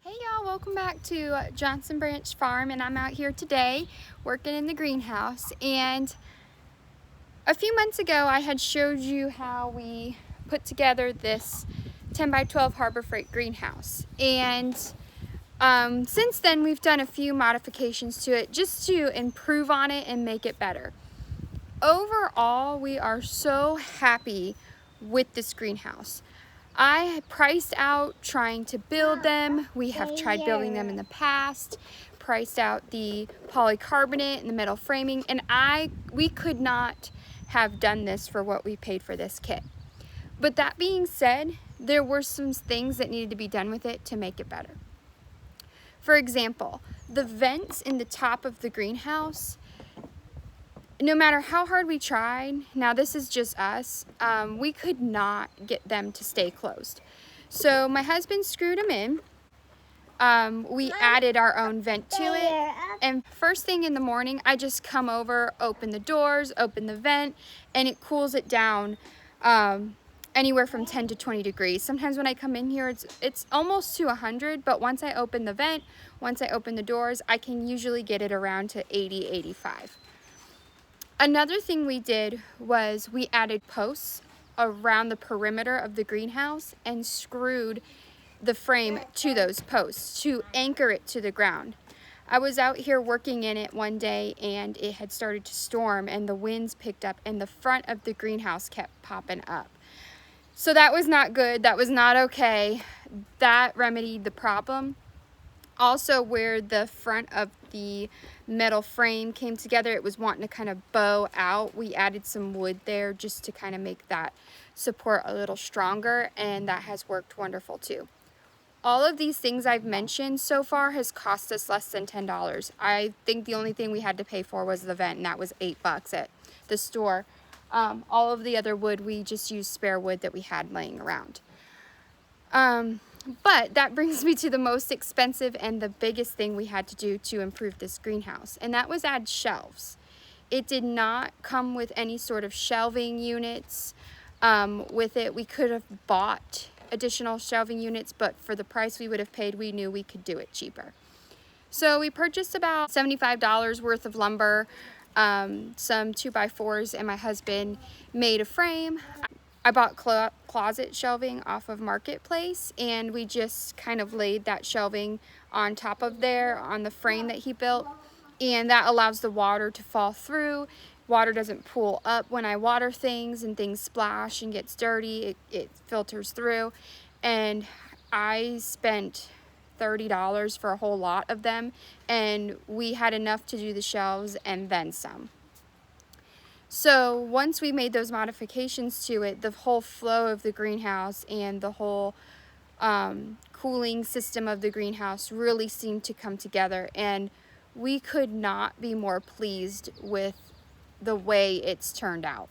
Hey y'all, welcome back to Johnson Branch Farm, and I'm out here today working in the greenhouse. And a few months ago I had showed you how we put together this 10 by 12 Harbor Freight greenhouse, and since then we've done a few modifications to it just to improve on it and make it better. Overall, we are so happy with this greenhouse. I priced out trying to build them. We have tried building them in the past, priced out the polycarbonate and the metal framing, and we could not have done this for what we paid for this kit. But that being said, there were some things that needed to be done with it to make it better. For example, the vents in the top of the greenhouse, no matter how hard we tried, now this is just us, we could not get them to stay closed. So my husband screwed them in. We added our own vent to it. And first thing in the morning, I just come over, open the doors, open the vent, and it cools it down anywhere from 10 to 20 degrees. Sometimes when I come in here, it's almost to 100, but once I open the vent, once I open the doors, I can usually get it around to 80, 85. Another thing we did was we added posts around the perimeter of the greenhouse and screwed the frame to those posts to anchor it to the ground. I was out here working in it one day and it had started to storm and the winds picked up and the front of the greenhouse kept popping up. So that was not good. That was not okay. That remedied the problem. Also, where the front of the metal frame came together, it was wanting to kind of bow out. We added some wood there just to kind of make that support a little stronger, and that has worked wonderful too. All of these things I've mentioned so far has cost us less than $10. I think the only thing we had to pay for was the vent, and that was $8 at the store. All of the other wood, we just used spare wood that we had laying around. But that brings me to the most expensive and the biggest thing we had to do to improve this greenhouse, and that was add shelves. It did not come with any sort of shelving units with it. We could have bought additional shelving units, but for the price we would have paid, we knew we could do it cheaper. So we purchased about $75 worth of lumber, some 2x4s, and my husband made a frame. I bought closet shelving off of Marketplace, and we just kind of laid that shelving on top of there on the frame that he built, and that allows the water to fall through. Water doesn't pool up when I water things and things splash and gets dirty. It filters through, and I spent $30 for a whole lot of them, and we had enough to do the shelves and then some. So once we made those modifications to it, the whole flow of the greenhouse and the whole cooling system of the greenhouse really seemed to come together, and we could not be more pleased with the way it's turned out.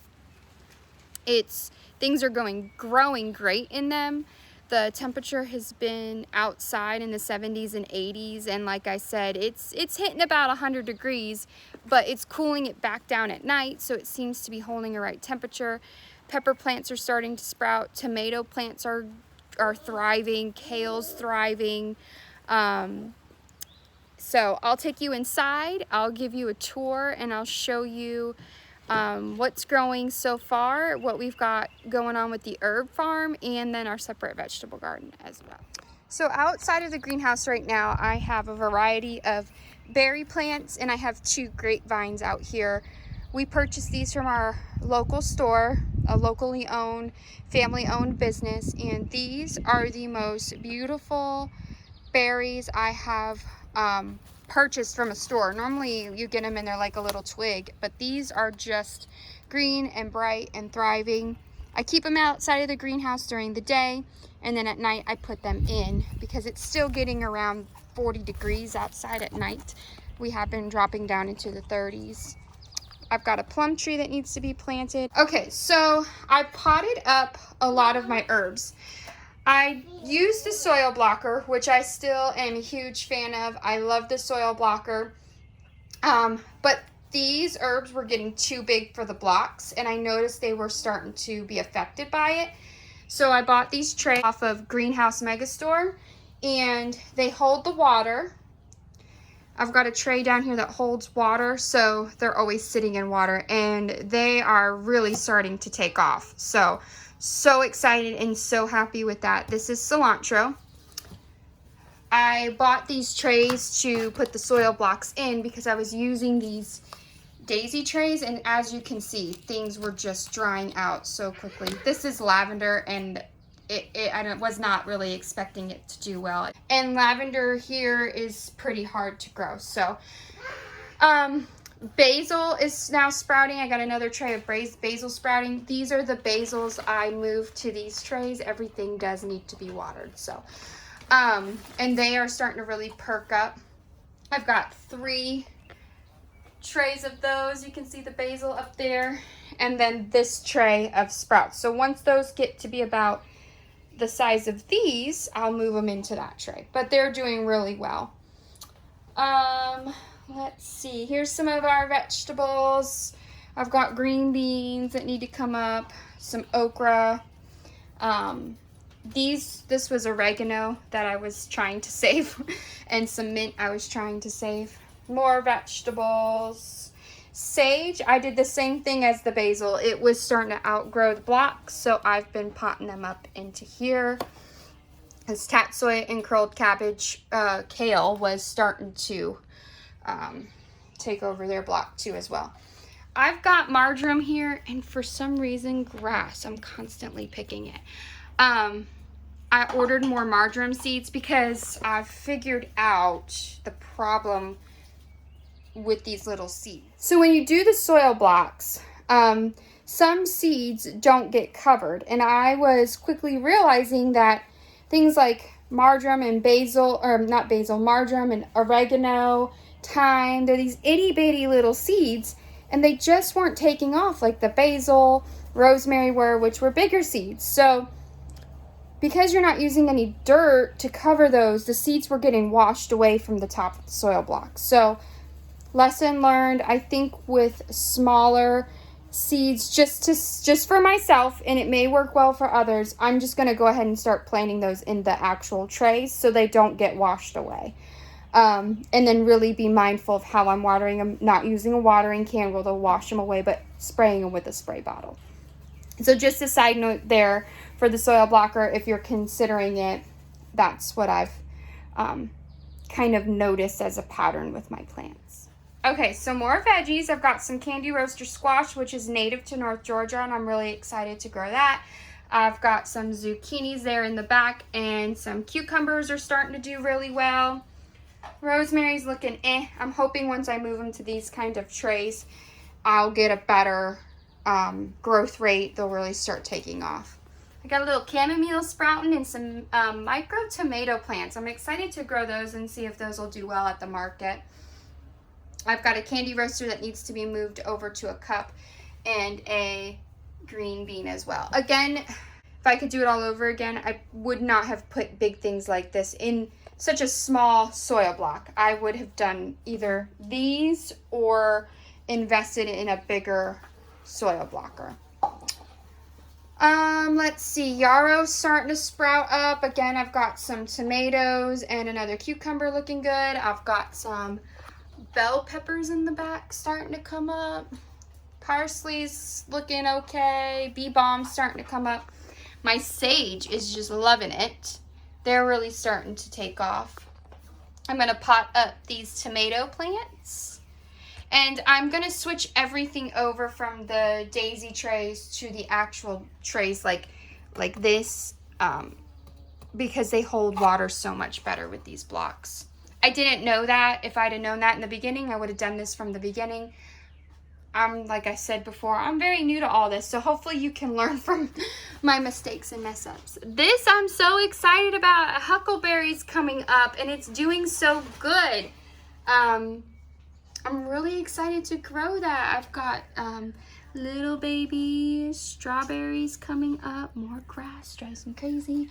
Things are growing great in them. The temperature has been outside in the 70s and 80s, and like I said, it's hitting about 100 degrees, but it's cooling it back down at night, so it seems to be holding the right temperature. Pepper plants are starting to sprout. Tomato plants are thriving. Kale's thriving. So I'll take you inside. I'll give you a tour, and I'll show you what's growing so far, what we've got going on with the herb farm, and then our separate vegetable garden as well. So outside of the greenhouse right now, I have a variety of berry plants, and I have 2 grapevines out here. We purchased these from our local store, a locally owned, family-owned business, and these are the most beautiful berries I have purchased from a store. Normally you get them and they're like a little twig, but these are just green and bright and thriving. I keep them outside of the greenhouse during the day, and then at night I put them in because it's still getting around 40 degrees outside at night. We have been dropping down into the 30s. I've got a plum tree that needs to be planted. Okay, so I potted up a lot of my herbs. I used the soil blocker, which I still am a huge fan of. I love the soil blocker. But these herbs were getting too big for the blocks, and I noticed they were starting to be affected by it. So I bought these trays off of Greenhouse Megastore, and they hold the water. I've got a tray down here that holds water, so they're always sitting in water, and they are really starting to take off. So excited and so happy with that. This is cilantro. I bought these trays to put the soil blocks in because I was using these daisy trays, and as you can see, things were just drying out so quickly. This is lavender, and I was not really expecting it to do well. And lavender here is pretty hard to grow. So basil is now sprouting. I got another tray of basil sprouting. These are the basils I moved to these trays. Everything does need to be watered. So and they are starting to really perk up. I've got 3 trays of those. You can see the basil up there, and then this tray of sprouts. So once those get to be about the size of these, I'll move them into that tray, but they're doing really well. Let's see, here's some of our vegetables. I've got green beans that need to come up, some okra. This was oregano that I was trying to save, and some mint I was trying to save. More vegetables. Sage, I did the same thing as the basil. It was starting to outgrow the blocks, so I've been potting them up into here. This tatsoi and curled cabbage, kale was starting to take over their block too as well. I've got marjoram here, and for some reason grass, I'm constantly picking it. I ordered more marjoram seeds because I've figured out the problem with these little seeds. So when you do the soil blocks, some seeds don't get covered, and I was quickly realizing that things like marjoram and basil, or not basil, marjoram and oregano, thyme, they're these itty bitty little seeds, and they just weren't taking off like the basil, rosemary were, which were bigger seeds. So because you're not using any dirt to cover those, the seeds were getting washed away from the top of the soil block. So lesson learned, I think with smaller seeds, just for myself, and it may work well for others, I'm just going to go ahead and start planting those in the actual trays so they don't get washed away. And then really be mindful of how I'm watering them, not using a watering can where they'll wash them away, but spraying them with a spray bottle. So just a side note there for the soil blocker, if you're considering it, that's what I've kind of noticed as a pattern with my plants. Okay, so more veggies. I've got some candy roaster squash, which is native to North Georgia, and I'm really excited to grow that. I've got some zucchinis there in the back, and some cucumbers are starting to do really well. Rosemary's looking I'm hoping once I move them to these kind of trays, I'll get a better growth rate. They'll really start taking off. I got a little chamomile sprouting and some micro tomato plants. I'm excited to grow those and see if those will do well at the market. I've got a candy roaster that needs to be moved over to a cup, and a green bean as well. Again, if I could do it all over again, I would not have put big things like this in such a small soil block. I would have done either these or invested in a bigger soil blocker. Let's see, yarrow's starting to sprout up. Again, I've got some tomatoes and another cucumber looking good. I've got some bell peppers in the back starting to come up. Parsley's looking okay. Bee balm's starting to come up. My sage is just loving it. They're really starting to take off. I'm going to pot up these tomato plants. And I'm going to switch everything over from the daisy trays to the actual trays like this, because they hold water so much better with these blocks. I didn't know that. If I'd have known that in the beginning, I would have done this from the beginning. Like I said before, I'm very new to all this, so hopefully you can learn from my mistakes and mess ups. This I'm so excited about. Huckleberry's coming up, and it's doing so good. I'm really excited to grow that. I've got little baby strawberries coming up. More grass drives me crazy.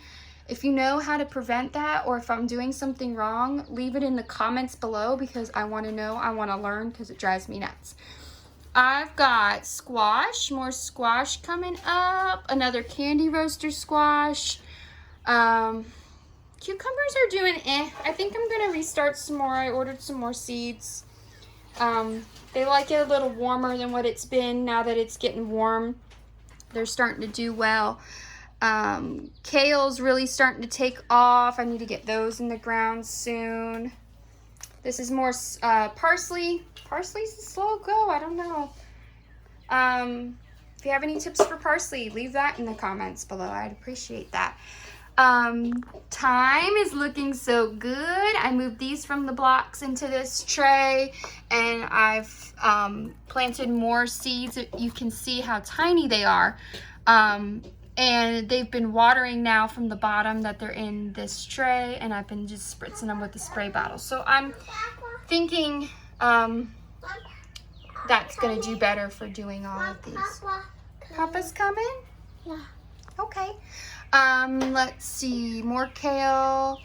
If you know how to prevent that, or if I'm doing something wrong, leave it in the comments below, because I want to know. I want to learn, because it drives me nuts. I've got squash, more squash coming up, another candy roaster squash. Cucumbers are doing I think I'm going to restart some more. I ordered some more seeds. They like it a little warmer than what it's been. Now that it's getting warm, they're starting to do well. Kale's really starting to take off. I need to get those in the ground soon. This is more parsley. Parsley's a slow go. I don't know. If you have any tips for parsley, leave that in the comments below. I'd appreciate that. Thyme is looking so good. I moved these from the blocks into this tray, and I've planted more seeds. You can see how tiny they are. And they've been watering now from the bottom that they're in this tray, and I've been just spritzing them with the spray bottle. So I'm thinking that's gonna do better for doing all of these. Papa's coming? Yeah. Okay. Let's see, more kale,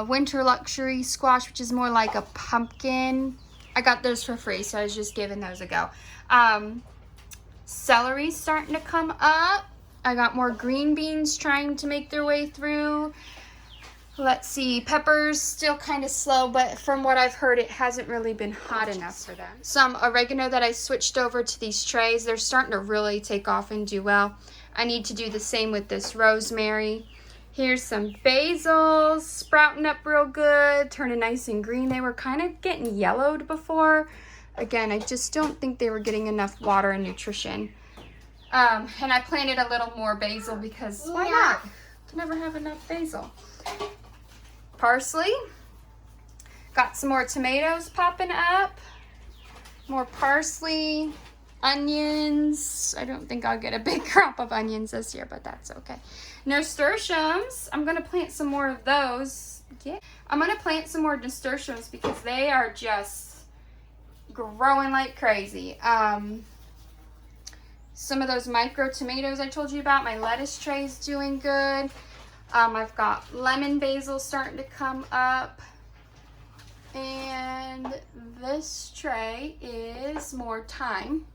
winter luxury squash, which is more like a pumpkin. I got those for free, so I was just giving those a go. Celery's starting to come up. I got more green beans trying to make their way through. Let's see, peppers still kind of slow, but from what I've heard, it hasn't really been hot enough for them. Some oregano that I switched over to these trays, they're starting to really take off and do well. I need to do the same with this rosemary. Here's some basils, sprouting up real good, turning nice and green. They were kind of getting yellowed before. Again, I just don't think they were getting enough water and nutrition. And I planted a little more basil because why not? Can never have enough basil. Parsley. Got some more tomatoes popping up. More parsley. Onions. I don't think I'll get a big crop of onions this year, but that's okay. Nasturtiums. I'm going to plant some more of those. Yeah. I'm going to plant some more nasturtiums because they are just growing like crazy. Some of those micro tomatoes I told you about. My lettuce tray is doing good. I've got lemon basil starting to come up. And this tray is more thyme.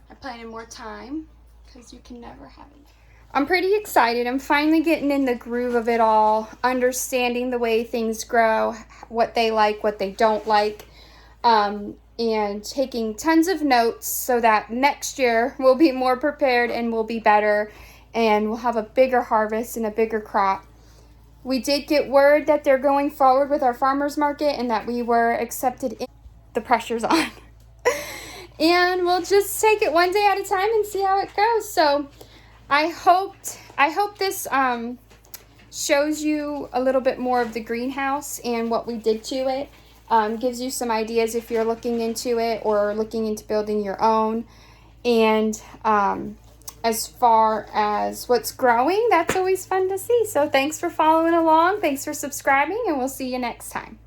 I planted more thyme because you can never have it. I'm pretty excited. I'm finally getting in the groove of it all, understanding the way things grow, what they like, what they don't like, and taking tons of notes so that next year we'll be more prepared and we'll be better and we'll have a bigger harvest and a bigger crop. We did get word that they're going forward with our farmers market and that we were accepted in. The pressure's on. And we'll just take it one day at a time and see how it goes. So I hope this shows you a little bit more of the greenhouse and what we did to it. Gives you some ideas if you're looking into it or looking into building your own. And as far as what's growing, that's always fun to see. So thanks for following along. Thanks for subscribing, and we'll see you next time.